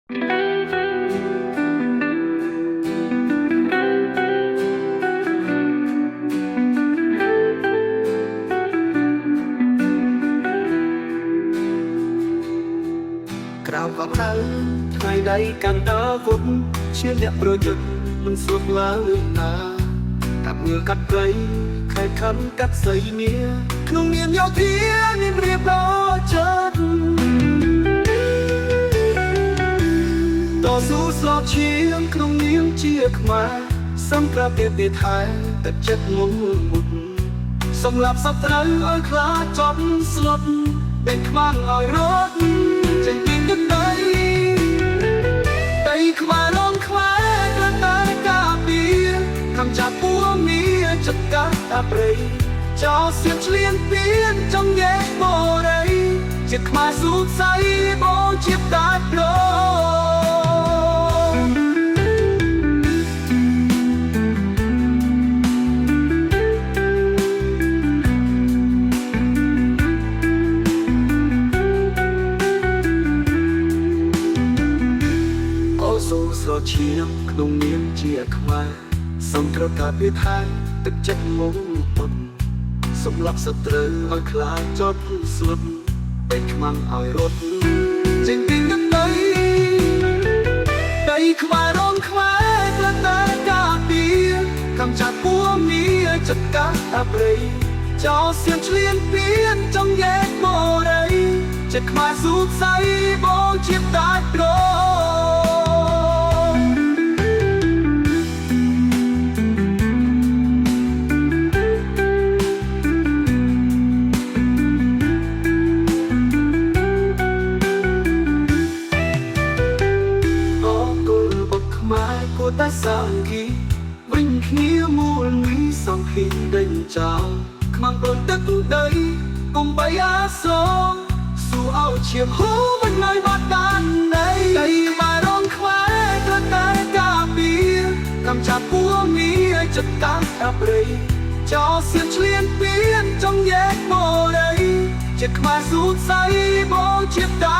ក្រៅបបដៅថ្ងៃដៃកាន់ដើរវុកជាអ្នកប្រយុទ្ធមិនស្រួលឡើងណាតាប់ងើកាត់ព្រៃខែខំកាត់សៃមាក្នុងនាមយោធានាមរៀបដល់ចិត្តតស៊ូស្លប់ឈាមក្នុងនាមជាខ្មែរសម្រាប់ទេថែទឹកចិត្តមុនមុតសម្រាប់សត្រូវឲ្យខ្លាចចប់ស្លុតเป็นខ្មាំងឲ្យរត់ចេញពីទឹកដីខ្វារងខ្វារតែការពារកំចាត់ពួរមានចិត្តកាត់អាព្រៃចោលសៀមឆ្លៀនពៀនចង់ញែកបរិយចិត្តខ្មែរសុខស័យបងជាតាច់រស្រឈាមក្នុងនាមជាខ្មែរសូមត្រូវការពីថែទឹកចិត្តមុំមុនសម្រាប់សត្រូវឲ្យខ្លាចចត់ស្លុតពេលខ្មាំងឲ្យរត់ចេញពីទឹកដីខ្មែររងខ្មែរត្រូវតែការពារកំចាត់ពួរមានចិត្តកាត់អាព្រៃចោលសៀមឆ្លៀនពៀនចង់ញែកបរិយចិត្តខ្មែរសុខស័យបងជាតាច់រតែសាមគ្គីវិញគ្នាមូលមីសងហ៊ីនដេញចោលខ្មាំងប្រទឹកដីកុំបីអាសងស៊ូឲ្យឈាមហូរមិននៅបាត់ដានដីមករងខ្វែត្រូវតែការពារកំចាត់ពួរមានចិត្តតាំងអាព្រៃចោលសៀមឆ្លៀនពៀនចង់ញែកបរិយចិត្តខ្មែរសុខស័យបងជាតា